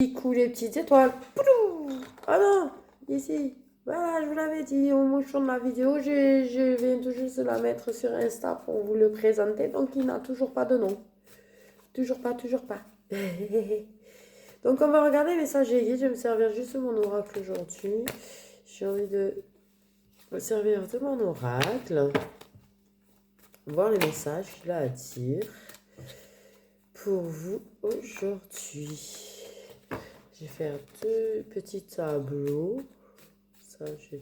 Coups, les petites étoiles. Poulou. Ah non, ici. Voilà, je vous l'avais dit au mouchon de la vidéo, je viens tout juste de la mettre sur Insta pour vous le présenter, donc il n'a toujours pas de nom. Toujours pas, toujours pas. Donc on va regarder les messages guides, je vais me servir juste de mon oracle aujourd'hui. J'ai envie de me servir de mon oracle, voir les messages qu'il a à dire pour vous aujourd'hui. Je vais faire deux petits tableaux. Ça, je vais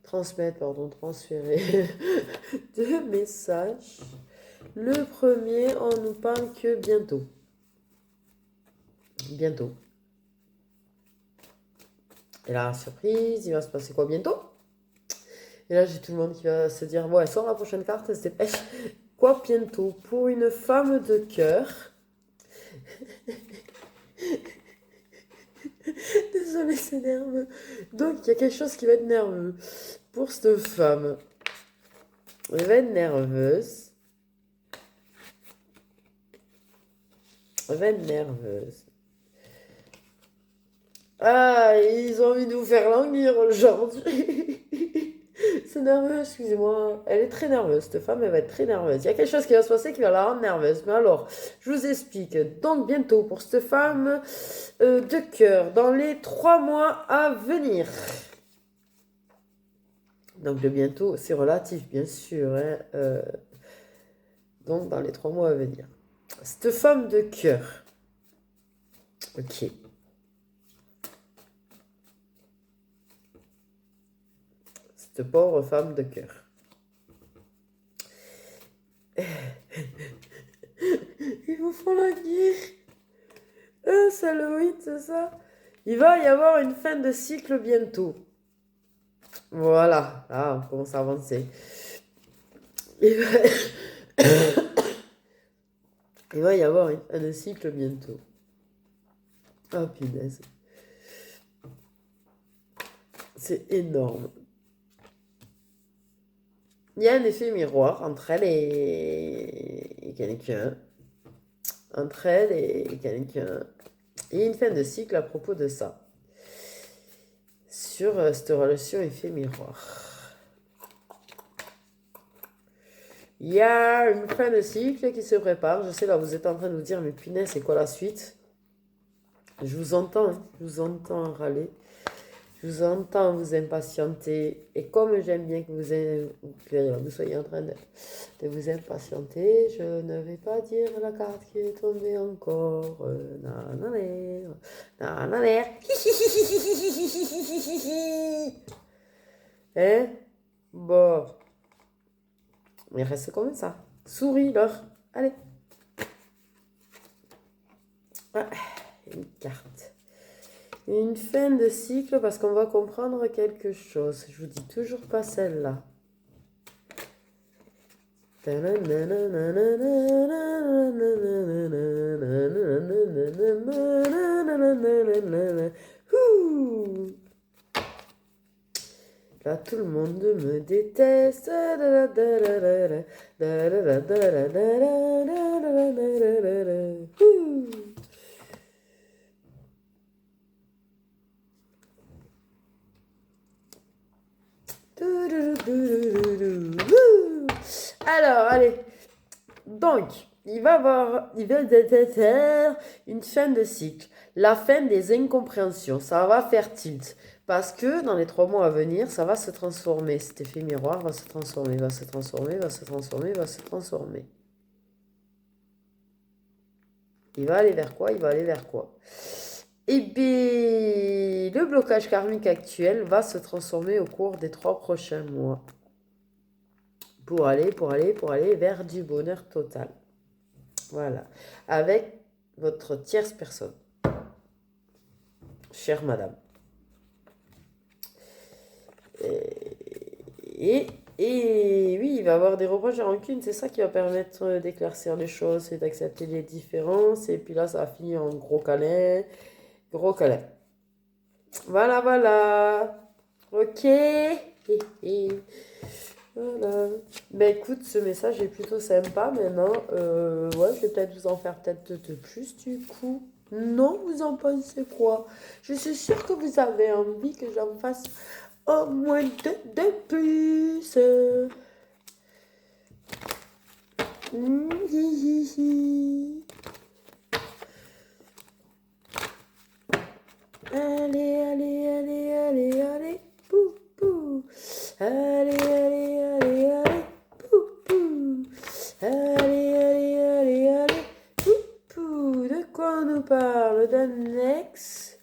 transférer deux messages. Le premier, on nous parle que bientôt. Bientôt. Et la surprise, il va se passer quoi bientôt? Et là, j'ai tout le monde qui va se dire, ouais, sors la prochaine carte, elle se dépêche. Quoi bientôt? Pour une femme de cœur. Désolée, c'est nerveux. Donc, il y a quelque chose qui va être nerveux pour cette femme. Elle va être nerveuse. Elle va être nerveuse. Ah, ils ont envie de vous faire languir aujourd'hui. C'est nerveux, excusez-moi. Elle est très nerveuse, cette femme, elle va être très nerveuse. Il y a quelque chose qui va se passer qui va la rendre nerveuse. Mais alors, je vous explique. Donc, bientôt, pour cette femme de cœur, dans les 3 mois à venir. Donc, le bientôt, c'est relatif, bien sûr. Hein, donc, dans les 3 mois à venir. Cette femme de cœur. Ok. Cette pauvre femme de cœur. Ils vous font la guerre. C'est Halloween, c'est ça? Il va y avoir une fin de cycle bientôt. Voilà. Ah, on commence à avancer. Il va y avoir une fin de cycle bientôt. Oh, punaise. C'est énorme. Il y a un effet miroir entre elle et quelqu'un. Entre elle et quelqu'un. Il y a une fin de cycle à propos de ça. Sur cette relation effet miroir. Il y a une fin de cycle qui se prépare. Je sais, là, vous êtes en train de vous dire, mais punaise, c'est quoi la suite? Je vous entends, hein. Je vous entends râler. Je vous entends vous impatienter. Et comme j'aime bien que vous soyez en train de vous impatienter, je ne vais pas dire la carte qui est tombée encore. Hein? Bon. Mais reste comme ça. Souris, leur. Allez. Ah, une carte. Une fin de cycle parce qu'on va comprendre quelque chose. Je vous dis toujours pas celle-là. Là, tout le monde me déteste. Alors, allez. Donc, il va une fin de cycle. La fin des incompréhensions. Ça va faire tilt. Parce que dans les 3 mois à venir, ça va se transformer. Cet effet miroir va se transformer, va se transformer, va se transformer, va se transformer. Il va aller vers quoi? Il va aller vers quoi? Eh bien, le blocage karmique actuel va se transformer au cours des 3 prochains mois. Pour aller vers du bonheur total. Voilà. Avec votre tierce personne. Chère madame. Et oui, il va y avoir des reproches et rancunes. C'est ça qui va permettre d'éclaircir les choses et d'accepter les différences. Et puis là, ça va finir en gros câlin. Gros câlin. Voilà, voilà. Ok. Voilà. Ben écoute, ce message est plutôt sympa maintenant. Ouais, je vais peut-être vous en faire peut-être de plus du coup. Non, vous en pensez quoi? Je suis sûre que vous avez envie que j'en fasse au moins deux de plus. Hi, hi, hi. Allez, allez, allez, allez, allez, pou, pou. Allez, allez, allez, allez, pou, pou. Allez, allez, allez, allez, pou, pou. De quoi on nous parle? D'un ex?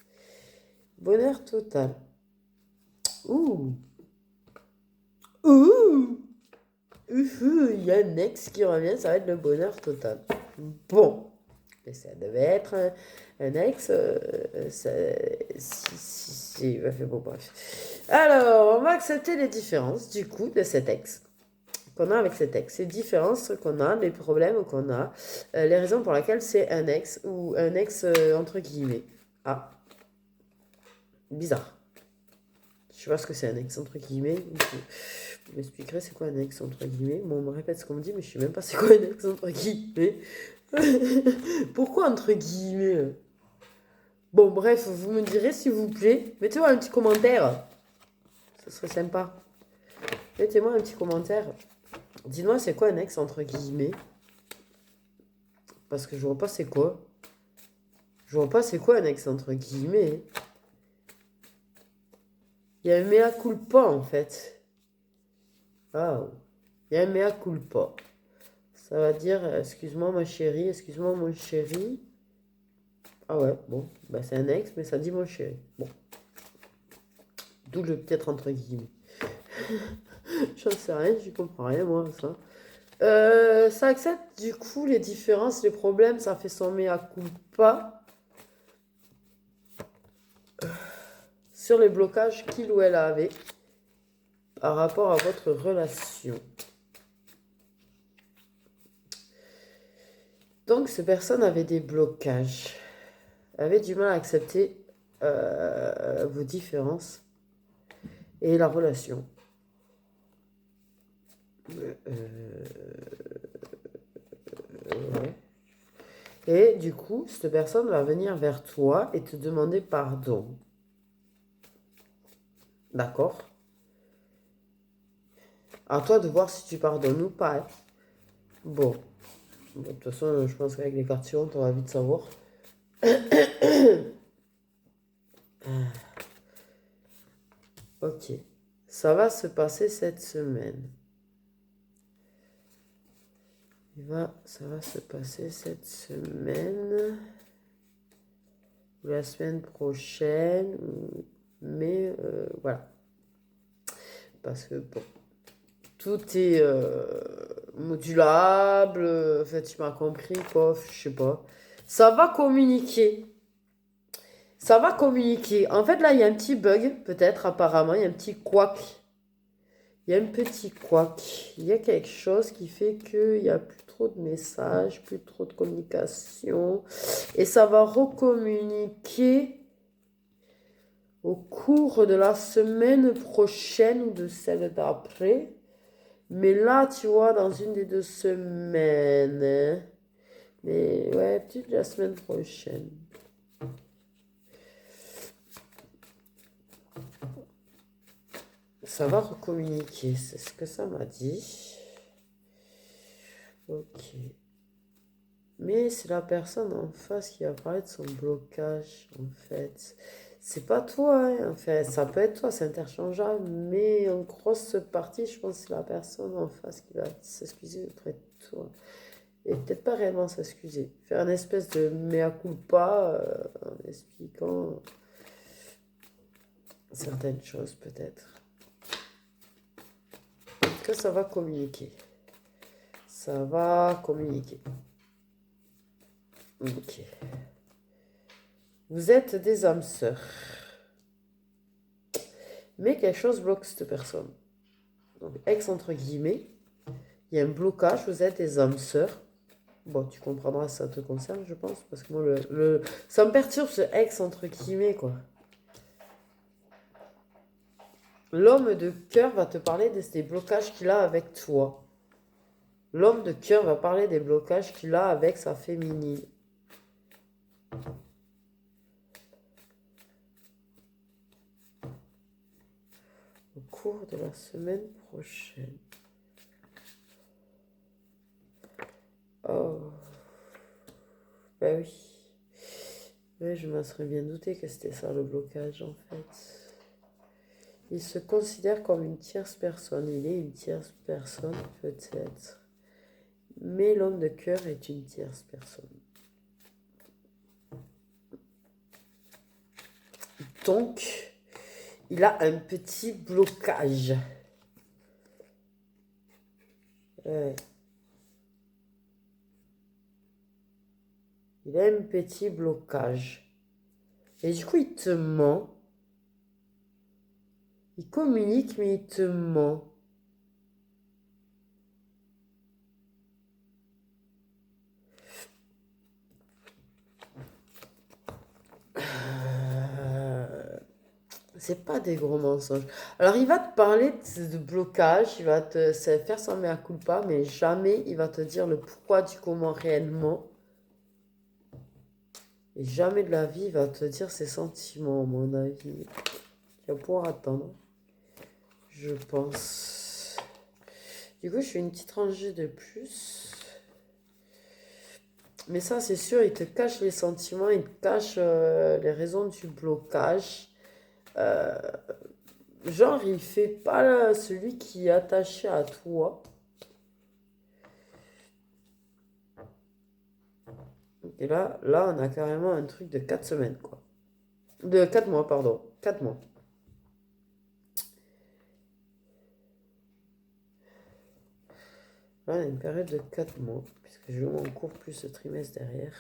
Bonheur total. Ouh. Ouh. Il y a un ex qui revient, ça va être le bonheur total. Bon. Mais ça devait être un ex. Bon, bref. Alors, on va accepter les différences, du coup, de cet ex. Qu'on a avec cet ex. Les différences qu'on a, les problèmes qu'on a, les raisons pour lesquelles c'est un ex ou un ex entre guillemets. Ah. Bizarre. Je sais pas ce que c'est un ex entre guillemets. Vous m'expliquerez c'est quoi un ex entre guillemets. Bon, on me répète ce qu'on me dit, mais je sais même pas c'est quoi un ex entre guillemets. Pourquoi entre guillemets? Bon, bref, vous me direz s'il vous plaît. Mettez-moi un petit commentaire. Ce serait sympa. Mettez-moi un petit commentaire. Dis-moi c'est quoi un ex entre guillemets. Parce que je vois pas c'est quoi. Je vois pas c'est quoi un ex entre guillemets. Il y a un mea culpa en fait. Ah, il y a un mea culpa. Ça va dire excuse-moi ma chérie, excuse-moi mon chéri. Ah ouais, bon, bah c'est un ex, mais ça dit mon chéri. Bon. D'où le peut-être entre guillemets. J'en sais rien, j'y comprends rien moi ça. Ça accepte du coup les différences, les problèmes, ça fait son mea culpa. Sur les blocages qu'il ou elle avait par rapport à votre relation. Donc, ces personnes avaient des blocages, avaient du mal à accepter vos différences et la relation. Ouais. Et du coup, cette personne va venir vers toi et te demander pardon. D'accord? À toi de voir si tu pardonnes ou pas. Hein. Bon. De toute façon, je pense qu'avec les cartes suivantes, on va vite savoir. Ok. Ça va se passer cette semaine. Ça va se passer cette semaine. Ou la semaine prochaine. Mais voilà. Parce que bon. Tout est modulable. En fait, tu m'as compris, quoi. Je sais pas. Ça va communiquer. Ça va communiquer. En fait, là, il y a un petit bug, peut-être, apparemment. Il y a un petit couac. Il y a un petit couac. Il y a quelque chose qui fait qu'il n'y a plus trop de messages, plus trop de communication. Et ça va recommuniquer au cours de la semaine prochaine ou de celle d'après. Mais là, tu vois, dans une des 2 semaines. Hein. Mais ouais, peut-être la semaine prochaine. Ça va recommuniquer, c'est ce que ça m'a dit. Ok. Mais c'est la personne en face qui a parlé de son blocage, en fait. C'est pas toi, hein, en fait. Ça peut être toi, c'est interchangeable. Mais en grosse partie, je pense que c'est la personne en face qui va s'excuser auprès de toi. Et peut-être pas réellement s'excuser. Faire une espèce de mea culpa en expliquant certaines choses, peut-être. En tout cas, ça va communiquer. Ça va communiquer. Ok. Vous êtes des âmes sœurs. Mais quelque chose bloque cette personne. Donc, ex entre guillemets. Il y a un blocage, vous êtes des âmes sœurs. Bon, tu comprendras si ça te concerne, je pense. Parce que moi, ça me perturbe ce ex entre guillemets, quoi. L'homme de cœur va te parler des blocages qu'il a avec toi. L'homme de cœur va parler des blocages qu'il a avec sa féminine. cours de la semaine prochaine. Oh. Ben oui. Oui, je m'en serais bien douté que c'était ça le blocage en fait. Il se considère comme une tierce personne. Il est une tierce personne peut-être. Mais l'homme de cœur est une tierce personne. Donc, il a un petit blocage. Ouais. Il a un petit blocage. Et du coup, il te ment. Il communique, mais il te ment. C'est pas des gros mensonges. Alors, il va te parler de blocage, il va te faire son mea culpa, mais jamais il va te dire le pourquoi du comment réellement. Et jamais de la vie, il va te dire ses sentiments, à mon avis. Tu vas pouvoir attendre, je pense. Du coup, je fais une petite rangée de plus. Mais ça, c'est sûr, il te cache les sentiments, il te cache les raisons du blocage. Genre, il fait pas celui qui est attaché à toi. Et là, on a carrément un truc de 4 semaines, quoi. De 4 mois, pardon. 4 mois. Là, on a une période de 4 mois, puisque je joue mon cours plus ce trimestre derrière.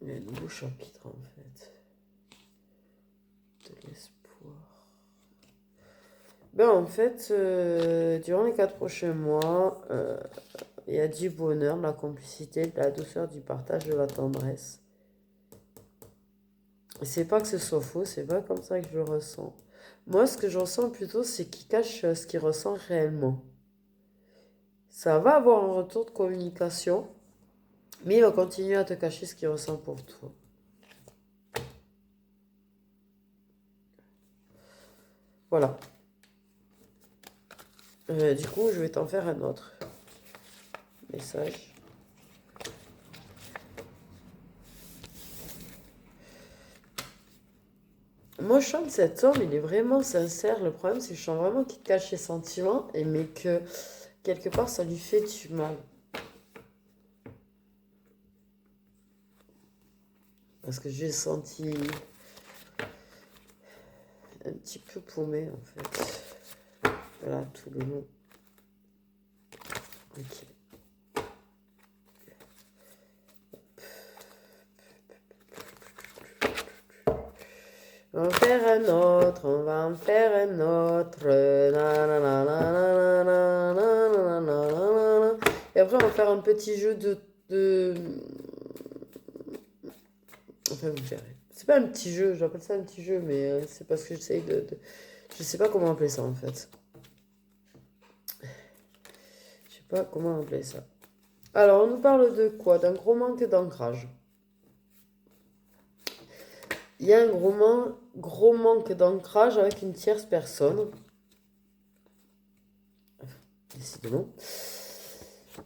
Il y a un nouveau chapitre, en fait. De l'espoir. Ben, en fait, durant les 4 prochains mois, il y a du bonheur, de la complicité, de la douceur, du partage, de la tendresse. C'est pas que ce soit faux, c'est pas comme ça que je le ressens. Moi, ce que je ressens plutôt, c'est qu'il cache ce qu'il ressent réellement. Ça va avoir un retour de communication, mais il va continuer à te cacher ce qu'il ressent pour toi. Voilà. Du coup, je vais t'en faire un autre message. Moi, je sens que cet homme, il est vraiment sincère. Le problème, c'est que je sens vraiment qu'il cache ses sentiments, mais que quelque part, ça lui fait du mal. Parce que j'ai senti un petit peu paumé, en fait. Voilà, tout le long. Ok. On va en faire un autre, on va en faire un autre. Et après, on va faire un petit jeu de... Enfin, vous verrez. C'est pas un petit jeu, j'appelle ça un petit jeu, mais c'est parce que j'essaye de... Je sais pas comment appeler ça, en fait. Je sais pas comment appeler ça. Alors, on nous parle de quoi? D'un gros manque d'ancrage. Il y a un gros manque d'ancrage avec une tierce personne. Décidément.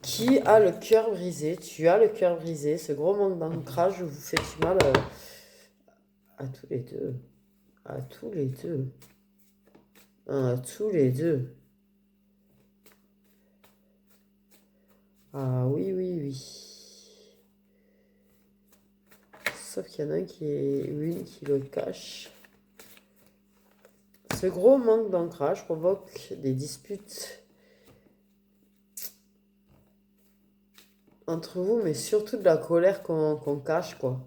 Qui a le cœur brisé? Tu as le cœur brisé. Ce gros manque d'ancrage vous fait du mal à tous les deux. À tous les deux. À tous les deux. Ah oui, oui, oui. Sauf qu'il y en a un une qui le cache. Ce gros manque d'ancrage provoque des disputes entre vous, mais surtout de la colère qu'on cache, quoi.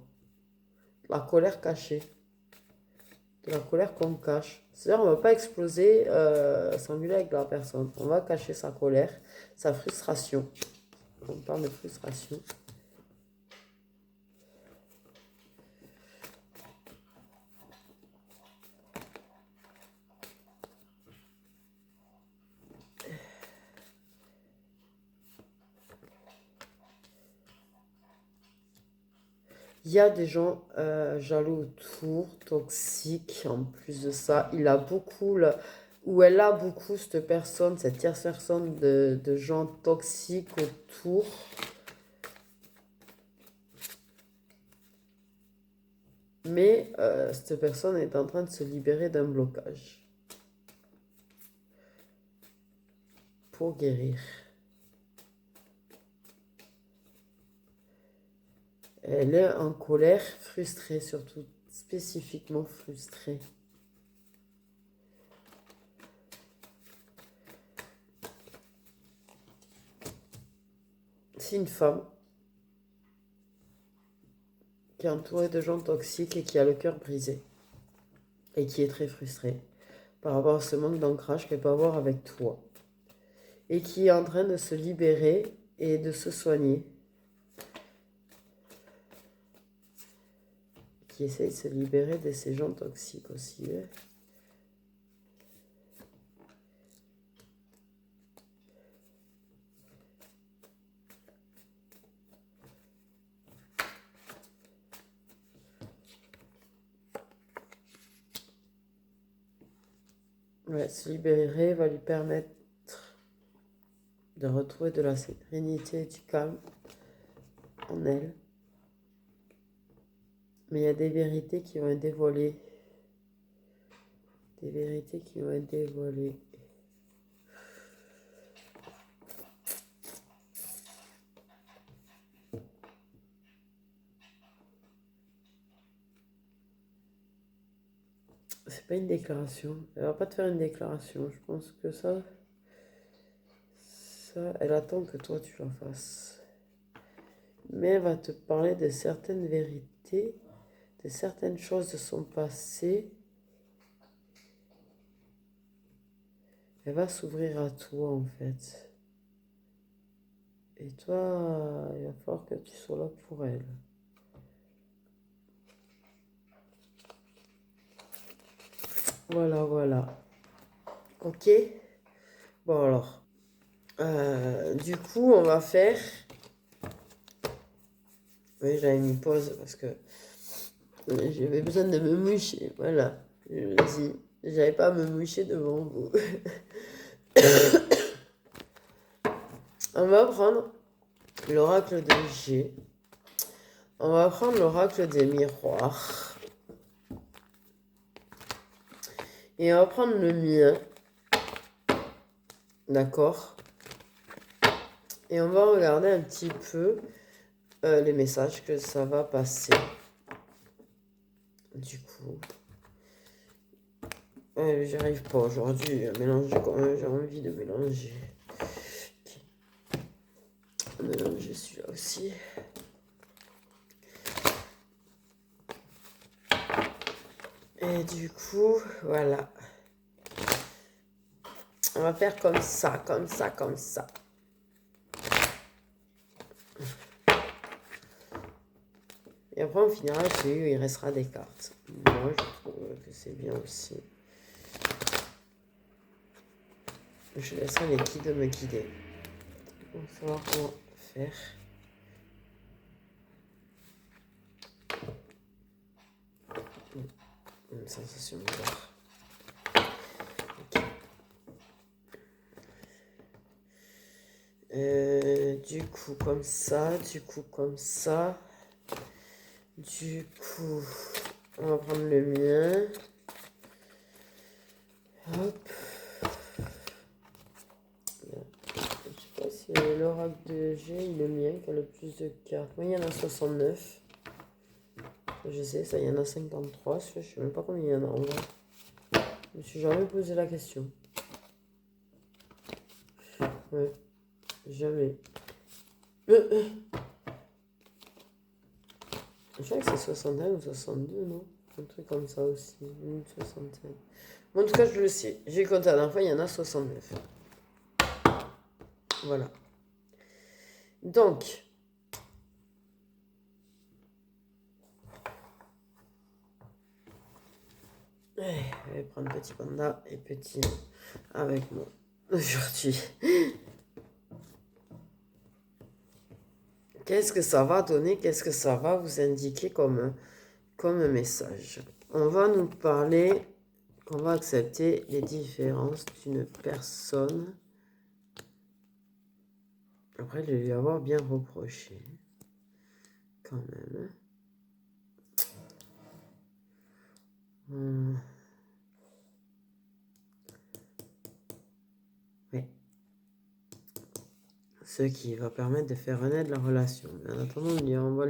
La colère cachée. De la colère qu'on cache. C'est-à-dire, on ne va pas exploser, s'engueuler avec la personne. On va cacher sa colère, sa frustration. On parle de frustration. Il y a des gens jaloux autour, toxiques. En plus de ça, il a beaucoup, ou elle a beaucoup, cette personne, cette tierce personne, de gens toxiques autour. Mais cette personne est en train de se libérer d'un blocage pour guérir. Elle est en colère, frustrée surtout, spécifiquement frustrée. C'est une femme qui est entourée de gens toxiques et qui a le cœur brisé et qui est très frustrée par rapport à ce manque d'ancrage qu'elle peut avoir avec toi et qui est en train de se libérer et de se soigner, qui essaie de se libérer de ces gens toxiques aussi. Ouais, se libérer va lui permettre de retrouver de la sérénité et du calme en elle. Mais il y a des vérités qui vont être dévoilées. Des vérités qui vont être dévoilées. C'est pas une déclaration. Elle va pas te faire une déclaration. Je pense que ça, elle attend que toi tu la fasses. Mais elle va te parler de certaines vérités, de certaines choses de son passé. Elle va s'ouvrir à toi en fait. Et toi, il va falloir que tu sois là pour elle. Voilà, voilà. Ok. Bon alors. Du coup, on va faire... Oui, j'avais mis pause parce que j'avais besoin de me moucher. Voilà. Je le dis. J'avais pas à me moucher devant vous. On va prendre l'oracle de G. On va prendre l'oracle des miroirs. Et on va prendre le mien. D'accord. Et on va regarder un petit peu les messages que ça va passer. Du coup, j'arrive pas aujourd'hui à mélanger quand même. J'ai envie de mélanger. Mélanger celui-là aussi. Et du coup, voilà. On va faire comme ça, comme ça, comme ça. Et après, on finira celui où il restera des cartes. Moi, je trouve que c'est bien aussi. Je laisserai les guides me guider. On va savoir comment faire. Une sensation bizarre. Ok. Du coup, comme ça. Du coup, comme ça. Du coup, on va prendre le mien. Hop. Je sais pas si l'oracle de G ou le mien qui a le plus de cartes. Moi, il y en a 69. Je sais, ça, il y en a 53. Je sais même pas combien il y en a en vrai. Je me suis jamais posé la question. Ouais, jamais. Je crois que c'est 61 ou 62, non? Un truc comme ça aussi. Une soixantaine. Bon, en tout cas, je le sais. J'ai compté la dernière fois, il y en a 69. Voilà. Donc, je vais prendre petit panda et petit avec moi aujourd'hui. Qu'est-ce que ça va donner? Qu'est-ce que ça va vous indiquer comme message? On va nous parler qu'on va accepter les différences d'une personne après de lui avoir bien reproché. Quand même. Oui. Ce qui va permettre de faire renaître la relation. Mais en attendant, on va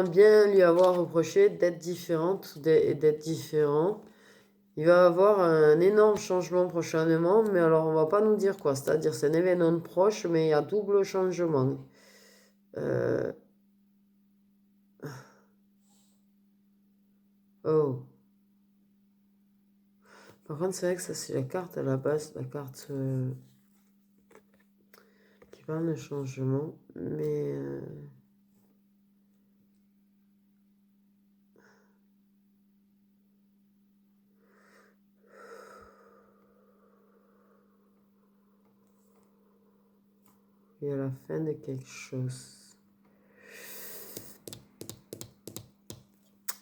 bien lui avoir reproché d'être différente et d'être différent. Il va avoir un énorme changement prochainement, mais alors on va pas nous dire quoi. C'est-à-dire c'est un événement proche, mais il y a double changement. Oh. Par contre, c'est vrai que ça, c'est la carte à la base, la carte qui parle de changement, mais... il y a la fin de quelque chose.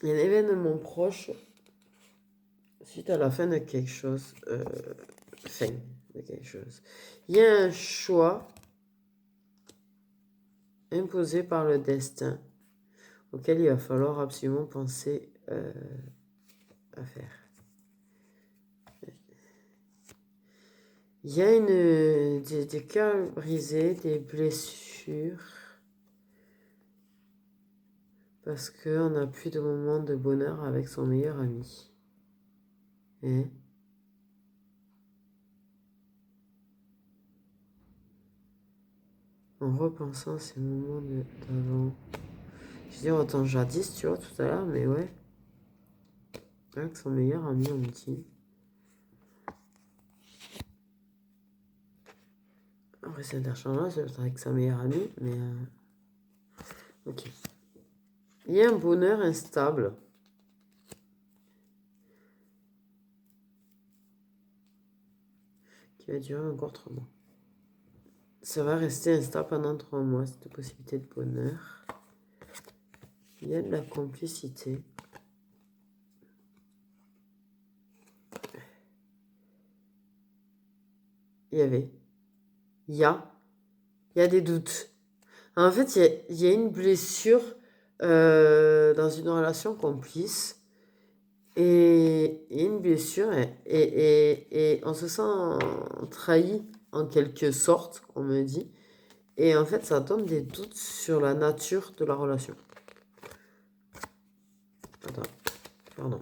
Il y a un événement proche suite à la fin de quelque chose. Fin de quelque chose. Il y a un choix imposé par le destin auquel il va falloir absolument penser à faire. Il y a des cœurs brisés, des blessures, parce qu'on n'a plus de moments de bonheur avec son meilleur ami. Et en repensant ces moments d'avant, je dis autant jadis, tu vois, tout à l'heure, mais ouais, avec son meilleur ami, on me dit. Après, c'est interchangeable, c'est avec sa meilleure amie, mais... ok. Il y a un bonheur instable. Qui va durer encore 3 mois. Ça va rester instable pendant 3 mois, cette possibilité de bonheur. Il y a de la complicité. Il y a des doutes. En fait, il y a une blessure dans une relation complice. Et une blessure, et on se sent trahi en quelque sorte, on me dit. Et en fait, ça donne des doutes sur la nature de la relation. Attends, pardon.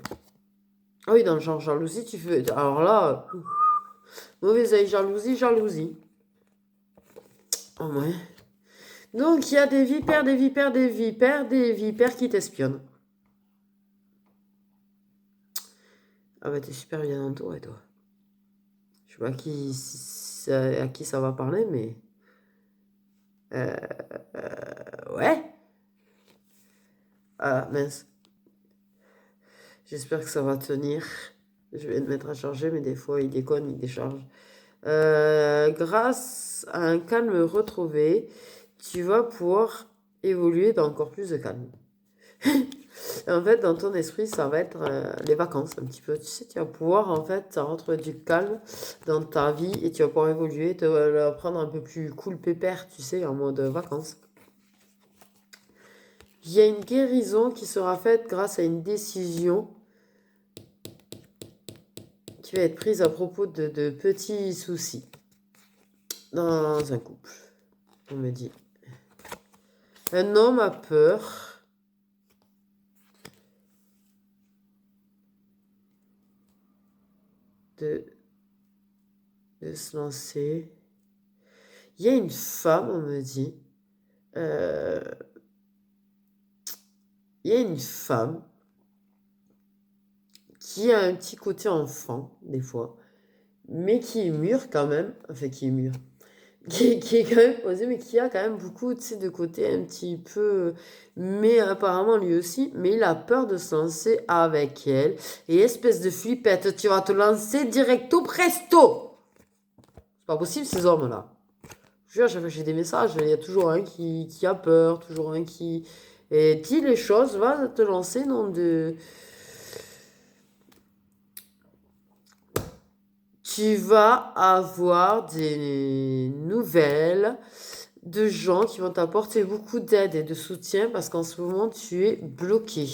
Ah oui, dans le genre jalousie, tu fais... Alors là, mauvais œil, jalousie. Oh ouais. Donc, il y a des vipères qui t'espionnent. Ah bah, t'es super bien entouré, toi. Je sais pas à qui ça va parler, mais... ouais. Ah, mince. J'espère que ça va tenir. Je vais le mettre à charger, mais des fois, il déconne, il décharge. Grâce à un calme retrouvé, tu vas pouvoir évoluer dans encore plus de calme. En fait, dans ton esprit, ça va être les vacances un petit peu. Tu sais, tu vas pouvoir en fait retrouver du calme dans ta vie et tu vas pouvoir évoluer, te prendre un peu plus cool pépère, tu sais, en mode vacances. Il y a une guérison qui sera faite grâce à une décision qui va être prise à propos de petits soucis dans un couple. On me dit. Un homme a peur de se lancer. Il y a une femme, on me dit. Il y a une femme qui a un petit côté enfant, des fois, mais qui est mûre quand même. Enfin, qui est mûre. Qui est quand même posée, mais qui a quand même beaucoup, tu sais, de côté un petit peu... Mais apparemment, lui aussi. Mais il a peur de se lancer avec elle. Et espèce de flippette, tu vas te lancer directo presto. C'est pas possible, ces hommes-là. à chaque fois que j'ai des messages, il y a toujours un qui a peur, toujours un qui... Et dis les choses, va te lancer dans de... Tu vas avoir des nouvelles de gens qui vont t'apporter beaucoup d'aide et de soutien parce qu'en ce moment, tu es bloqué.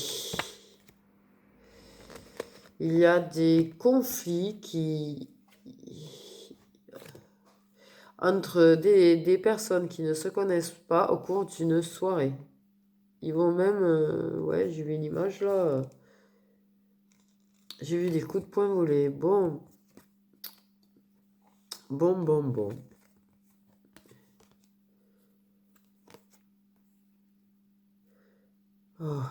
Il y a des conflits entre des personnes qui ne se connaissent pas au cours d'une soirée. Ils vont même... ouais, j'ai vu une image là. J'ai vu des coups de poing volés. Bon. Bon. Oh.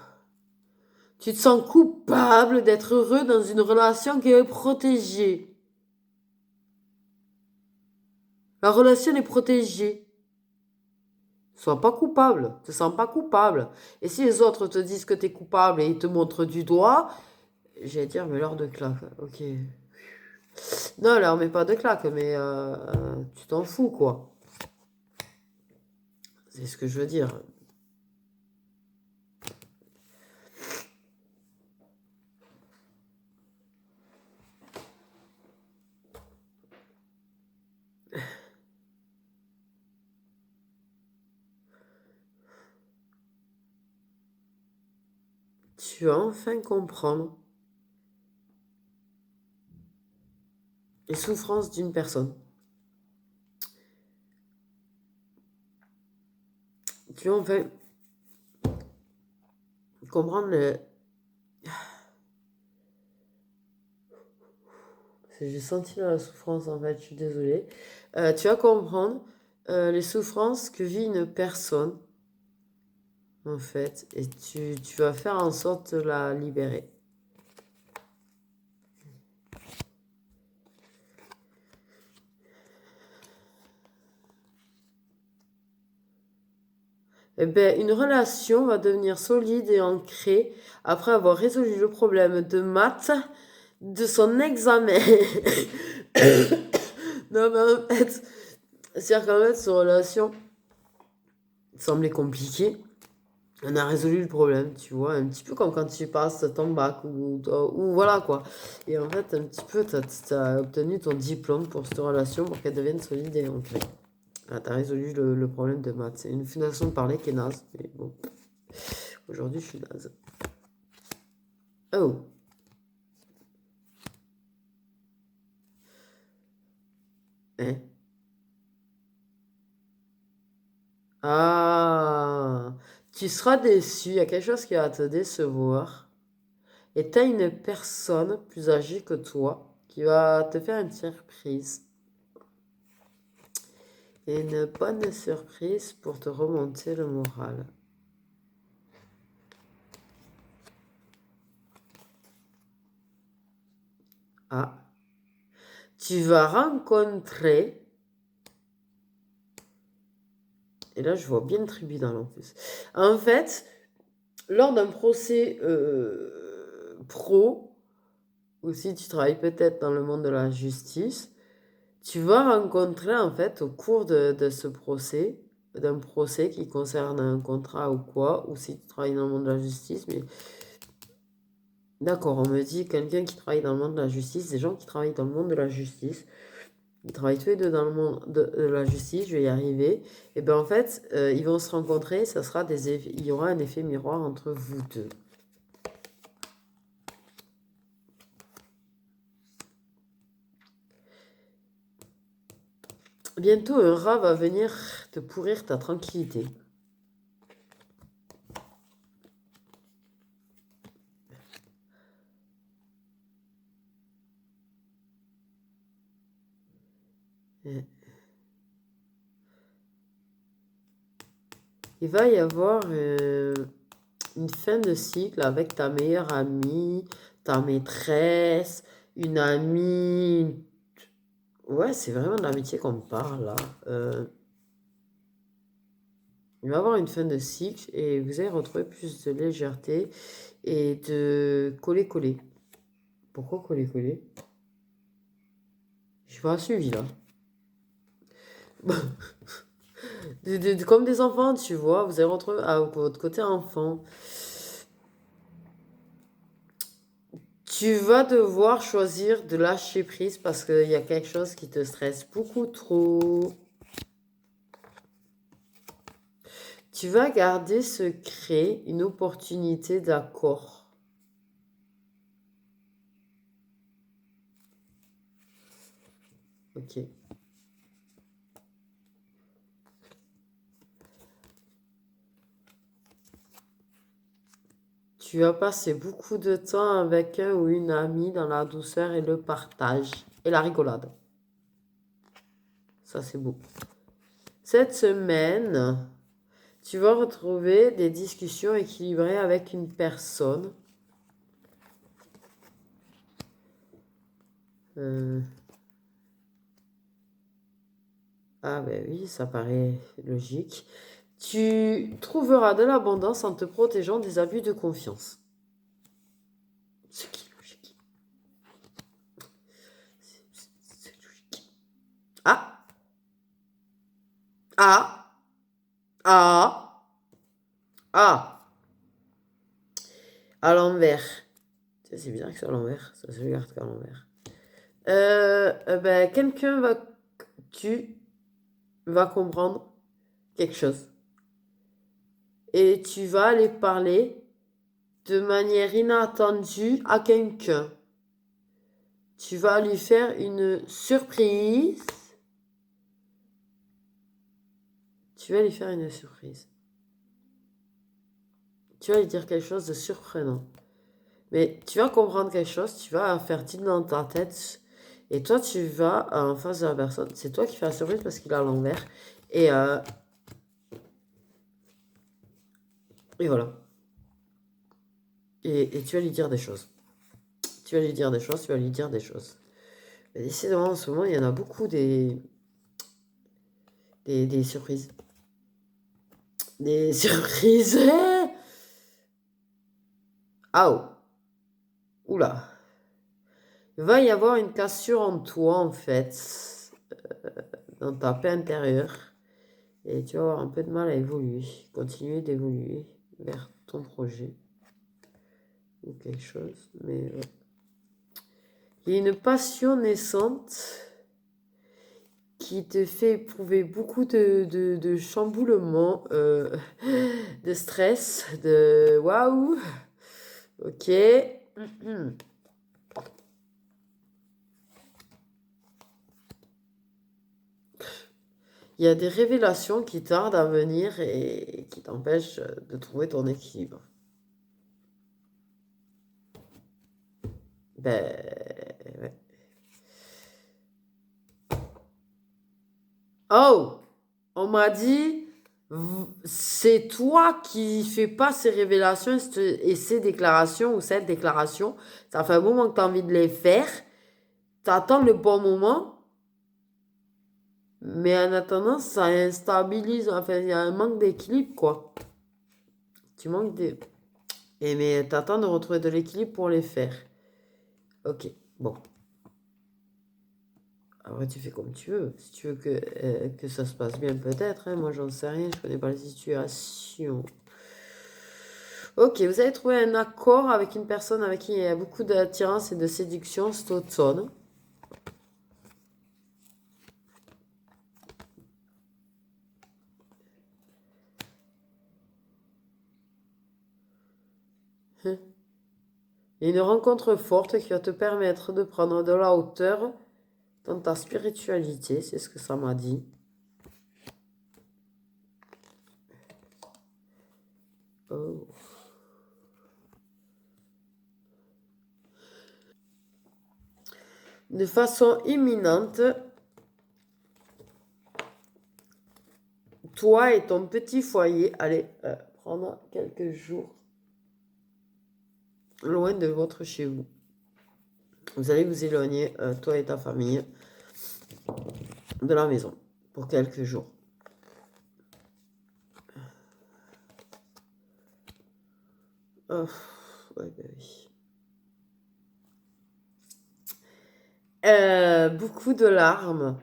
Tu te sens coupable d'être heureux dans une relation qui est protégée. La relation est protégée. Sois pas coupable. Te sens pas coupable. Et si les autres te disent que tu es coupable et ils te montrent du doigt, j'allais dire, mais l'heure de claque. Ok. Non, leur mets pas de claque, mais tu t'en fous, quoi. C'est ce que je veux dire. Tu vas enfin comprendre les souffrances d'une personne. Tu vas enfin comprendre J'ai senti la souffrance en fait, je suis désolée. Tu vas comprendre les souffrances que vit une personne en fait et tu vas faire en sorte de la libérer. Eh ben, une relation va devenir solide et ancrée après avoir résolu le problème de maths de son examen. Non, mais en fait, c'est-à-dire qu'en fait, cette relation semblait compliquée. On a résolu le problème, tu vois, un petit peu comme quand tu passes ton bac ou voilà quoi. Et en fait, un petit peu, tu as obtenu ton diplôme pour cette relation pour qu'elle devienne solide et ancrée. Ah, tu as résolu le problème de maths. C'est une façon de parler qui est naze. Mais bon, aujourd'hui, je suis naze. Oh. Hein? Ah. Tu seras déçu. Il y a quelque chose qui va te décevoir. Et tu as une personne plus âgée que toi qui va te faire une surprise. Et une bonne surprise pour te remonter le moral. Ah. Tu vas rencontrer... Et là, je vois bien le tribunal en plus. En fait, lors d'un procès pro, ou si tu travailles peut-être dans le monde de la justice, tu vas rencontrer en fait au cours de ce procès, d'un procès qui concerne un contrat ou quoi, ou si tu travailles dans le monde de la justice, mais d'accord, on me dit quelqu'un qui travaille dans le monde de la justice, des gens qui travaillent dans le monde de la justice, ils travaillent tous les deux dans le monde de la justice, je vais y arriver, et bien en fait, ils vont se rencontrer, ça sera il y aura un effet miroir entre vous deux. Bientôt, un rat va venir te pourrir ta tranquillité. Il va y avoir une fin de cycle avec ta meilleure amie, ta maîtresse, une amie. Ouais, c'est vraiment de l'amitié qu'on parle là. Il va y avoir une fin de cycle et vous allez retrouver plus de légèreté et de coller-coller. Pourquoi coller-coller? Je suis pas suivi là. Comme des enfants, tu vois, vous allez retrouver votre côté enfant. Tu vas devoir choisir de lâcher prise parce qu'il y a quelque chose qui te stresse beaucoup trop. Tu vas garder secret une opportunité d'accord. Ok. Tu vas passer beaucoup de temps avec un ou une amie dans la douceur et le partage et la rigolade. Ça, c'est beau. Cette semaine, tu vas retrouver des discussions équilibrées avec une personne. Ah ben oui, ça paraît logique. Tu trouveras de l'abondance en te protégeant des abus de confiance. Ce qui est logique. C'est logique. Ah! Ah! Ah! Ah! À l'envers. C'est bizarre que c'est à l'envers. Ça se regarde qu'à l'envers. Ben, quelqu'un va... Tu vas comprendre quelque chose. Et tu vas aller parler de manière inattendue à quelqu'un. Tu vas lui faire une surprise. Tu vas lui faire une surprise. Tu vas lui dire quelque chose de surprenant. Mais tu vas comprendre quelque chose, tu vas faire tilt dans ta tête. Et toi, tu vas en face de la personne. C'est toi qui fais la surprise parce qu'il est à l'envers. Et voilà. Et tu vas lui dire des choses. Tu vas lui dire des choses, tu vas lui dire des choses. Mais décidément, en ce moment, il y en a beaucoup des surprises. Des surprises. Ah! Oula. Il va y avoir une cassure en toi, en fait, dans ta paix intérieure. Et tu vas avoir un peu de mal à évoluer. Continuer d'évoluer vers ton projet. Ou quelque chose. Mais ouais. Il y a une passion naissante qui te fait éprouver beaucoup de chamboulements, de stress, de waouh. Ok. Il y a des révélations qui tardent à venir et qui t'empêchent de trouver ton équilibre. Ben, ouais. Oh! On m'a dit, c'est toi qui fais pas ces révélations et ces déclarations ou cette déclaration. Ça fait un moment que tu as envie de les faire. Tu attends le bon moment. Mais en attendant, ça instabilise. Enfin, il y a un manque d'équilibre, quoi. Tu manques de... mais t'attends de retrouver de l'équilibre pour les faire. Ok, bon. Après, tu fais comme tu veux. Si tu veux que ça se passe bien, peut-être. Hein. Moi, j'en sais rien. Je connais pas la situation. Ok, vous avez trouvé un accord avec une personne avec qui il y a beaucoup d'attirance et de séduction cet automne. Il y a une rencontre forte qui va te permettre de prendre de la hauteur dans ta spiritualité, c'est ce que ça m'a dit. Oh. De façon imminente, toi et ton petit foyer allez prendre quelques jours loin de votre chez vous. Vous allez vous éloigner, toi et ta famille, de la maison pour quelques jours. Oh, ouais, bah oui. Beaucoup de larmes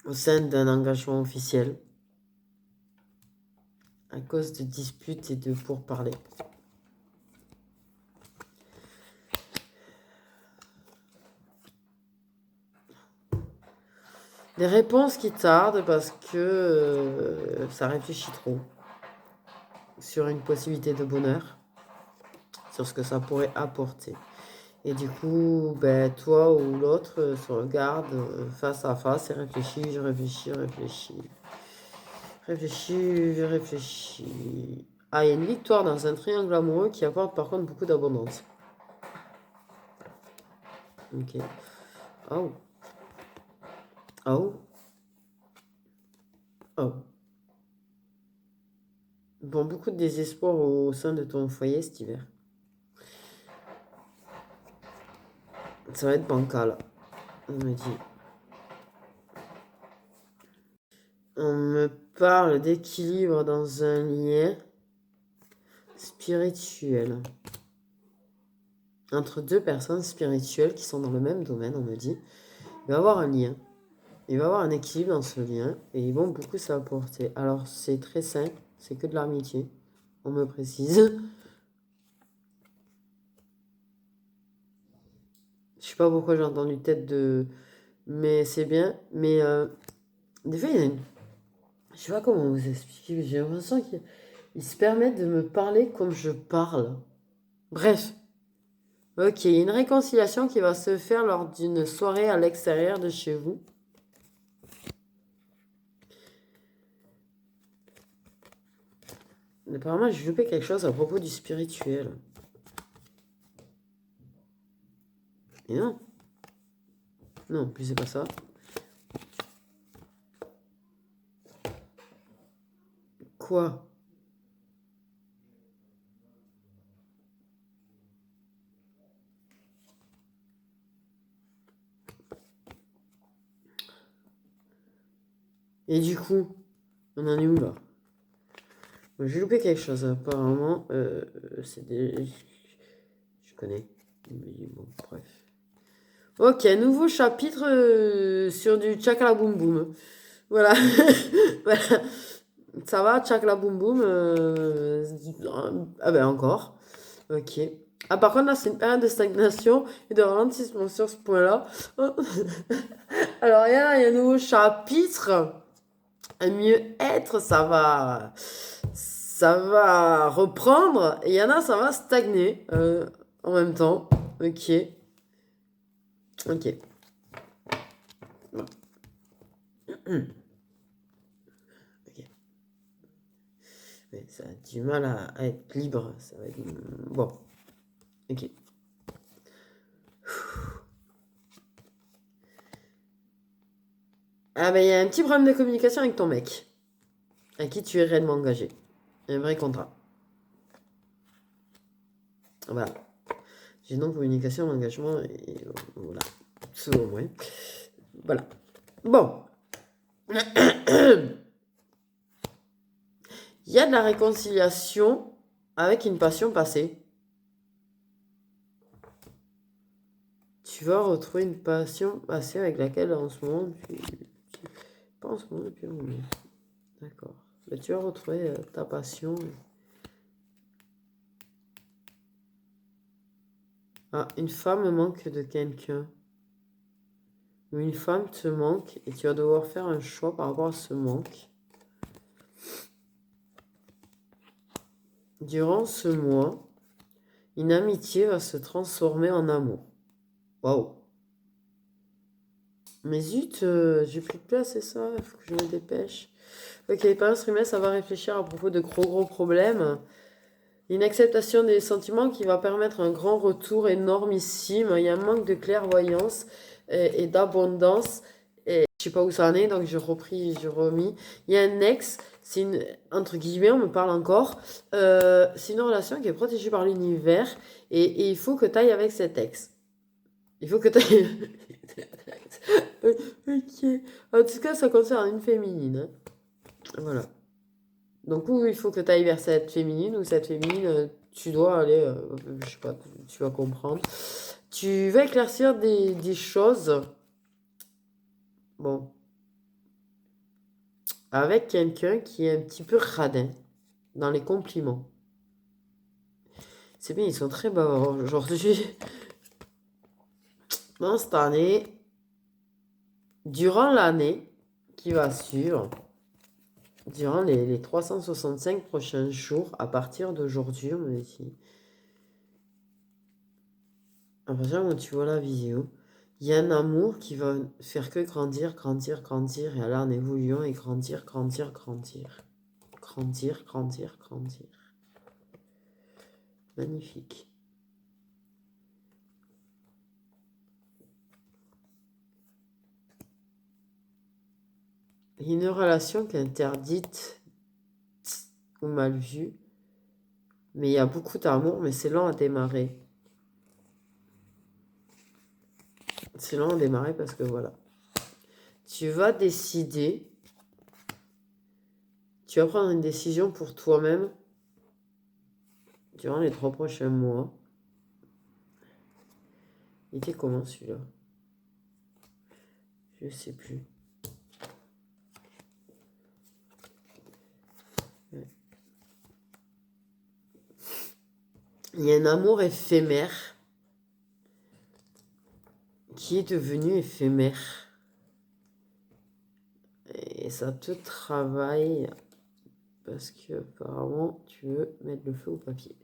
au sein d'un engagement officiel. à cause de disputes et de pourparlers. Des réponses qui tardent parce que ça réfléchit trop sur une possibilité de bonheur, sur ce que ça pourrait apporter. Et du coup, ben, toi ou l'autre se regarde face à face et réfléchit, je réfléchis, réfléchis. Réfléchis, je réfléchis. Ah, il y a une victoire dans un triangle amoureux qui apporte par contre beaucoup d'abondance. Ok. Oh. Oh. Oh. Bon, beaucoup de désespoir au sein de ton foyer cet hiver. Ça va être bancal, on me dit. On me parle d'équilibre dans un lien spirituel. Entre deux personnes spirituelles qui sont dans le même domaine, on me dit. Il va y avoir un lien. Il va y avoir un équilibre dans ce lien et ils vont beaucoup s'apporter. Alors, c'est très simple, c'est que de l'amitié, on me précise. Je sais pas pourquoi j'ai entendu tête de... Mais c'est bien. Mais des fois, il y a une... Je sais pas comment vous expliquer, mais j'ai l'impression qu'ils se permettent de me parler comme je parle. Bref. Ok, il y a une réconciliation qui va se faire lors d'une soirée à l'extérieur de chez vous. Apparemment, j'ai loupé quelque chose à propos du spirituel. Et non. Non, plus c'est pas ça. Quoi? Et du coup, on en est où là? J'ai loupé quelque chose apparemment. C'est des... Je connais. Bon, bref. Ok, nouveau chapitre sur du tchakala boum boum. Voilà. Voilà. Ça va, tchakala boum boum. Ah ben encore. Ok. Ah par contre là c'est une période de stagnation et de ralentissement sur ce point-là. Alors il y a un nouveau chapitre. Mieux être, ça va reprendre. Et il y en a, ça va stagner en même temps. Ok. Ok. Bon. Ok. Mais ça a du mal à être libre. Ça va être... Bon. Ok. Ah ben il y a un petit problème de communication avec ton mec. À qui tu es réellement engagé. Un vrai contrat. Voilà. J'ai non-communication, engagement et voilà. Selon moi. Voilà. Bon. Il y a de la réconciliation avec une passion passée. Tu vas retrouver une passion passée avec laquelle en ce moment pas en ce moment depuis un moment. D'accord. Mais tu vas retrouver ta passion. Ah, une femme manque de quelqu'un. Ou une femme te manque et tu vas devoir faire un choix par rapport à ce manque. Durant ce mois, une amitié va se transformer en amour. Waouh. Mais zut, j'ai plus de place, c'est ça, il faut que je me dépêche. Ok, pendant ce trimestre, ça va réfléchir à propos de gros problèmes. Une acceptation des sentiments qui va permettre un grand retour énormissime. Il y a un manque de clairvoyance et d'abondance. Et je sais pas où ça en est, donc j'ai remis. Il y a un ex, c'est une, entre guillemets, on me parle encore. C'est une relation qui est protégée par l'univers et il faut que tu ailles avec cet ex. Il faut que tu ailles... Ok. En tout cas, ça concerne une féminine. Hein. Voilà. Donc, où il faut que tu ailles vers cette féminine, ou cette féminine, tu dois aller, je sais pas, tu vas comprendre. Tu vas éclaircir des choses, bon, avec quelqu'un qui est un petit peu radin. dans les compliments. C'est bien, ils sont très bavards aujourd'hui. Dans cette année, durant l'année qui va suivre, durant les 365 prochains jours, à partir d'aujourd'hui, on me dit, à partir du moment où tu vois la vidéo, il y a un amour qui va faire que grandir, grandir, grandir, et aller en évoluant et grandir, grandir, grandir. Grandir, grandir, grandir. Magnifique. Il y a une relation qui est interdite ou mal vue, mais il y a beaucoup d'amour, mais c'est lent à démarrer. C'est lent à démarrer parce que voilà. Tu vas décider, tu vas prendre une décision pour toi-même durant les 3 prochains mois. Il était comment celui-là? Je sais plus. Ouais. Il y a un amour éphémère qui est devenu éphémère. Et ça te travaille parce que apparemment tu veux mettre le feu au papier.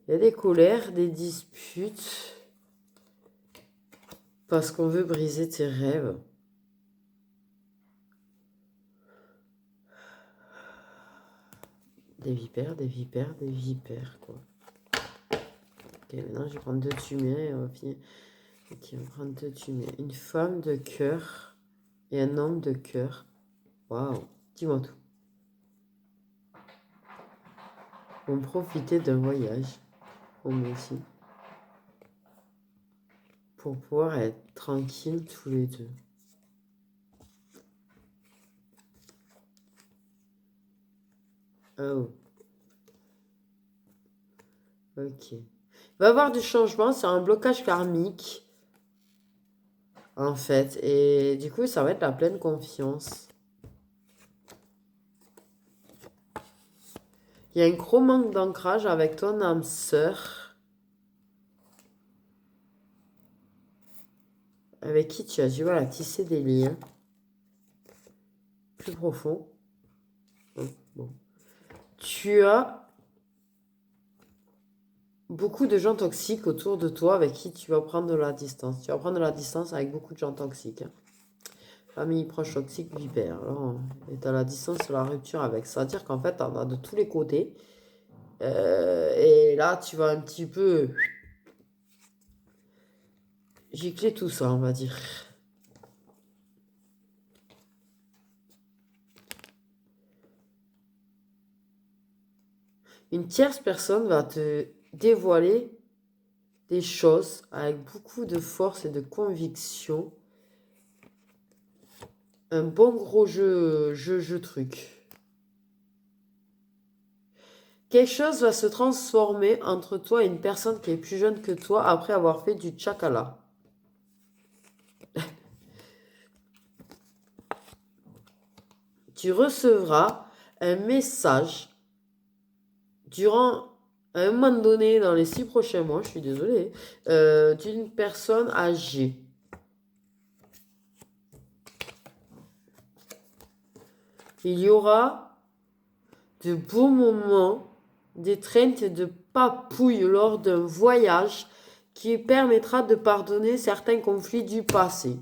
Il y a des colères, des disputes, parce qu'on veut briser tes rêves. Des vipères, des vipères, des vipères, quoi. Ok, maintenant je vais prendre 2 tumiers. Ok, on va prendre 2 tumiers. Une femme de cœur et un homme de cœur. Waouh, dis-moi tout. On profitait d'un voyage, on me dit, pour pouvoir être tranquille tous les deux. Oh. Ok. Il va y avoir du changement, c'est un blocage karmique, en fait. Et du coup, ça va être la pleine confiance. Il y a un gros manque d'ancrage avec ton âme sœur, avec qui tu as du mal à tisser des liens plus profonds. Bon. Tu as beaucoup de gens toxiques autour de toi avec qui tu vas prendre de la distance. Tu vas prendre de la distance avec beaucoup de gens toxiques. Famille proche toxique, vipère. Et tu as la distance sur la rupture avec. C'est-à-dire qu'en fait, tu en as de tous les côtés. Et là, tu vas un petit peu gicler tout ça, on va dire. Une tierce personne va te dévoiler des choses avec beaucoup de force et de conviction. Un bon gros jeu truc. Quelque chose va se transformer entre toi et une personne qui est plus jeune que toi après avoir fait du tchakala. Tu recevras un message durant un moment donné dans les 6 prochains mois, je suis désolée, d'une personne âgée. Il y aura de beaux moments, d'étreinte et de papouilles lors d'un voyage qui permettra de pardonner certains conflits du passé.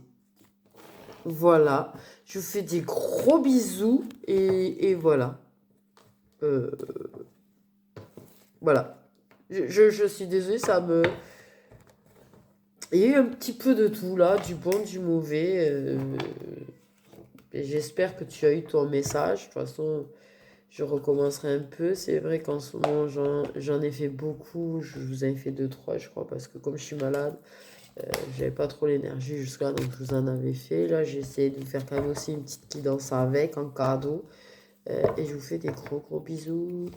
Voilà, je vous fais des gros bisous et voilà. Voilà. Je suis désolée, ça me... Il y a eu un petit peu de tout là, du bon, du mauvais. Et j'espère que tu as eu ton message. De toute façon, je recommencerai un peu. C'est vrai qu'en ce moment, j'en ai fait beaucoup. Je vous en ai fait 2-3, je crois, parce que comme je suis malade, j'avais pas trop l'énergie jusque-là, donc je vous en avais fait. Là, j'ai essayé de vous faire quand même aussi une petite guidance avec, en cadeau. Et je vous fais des gros bisous.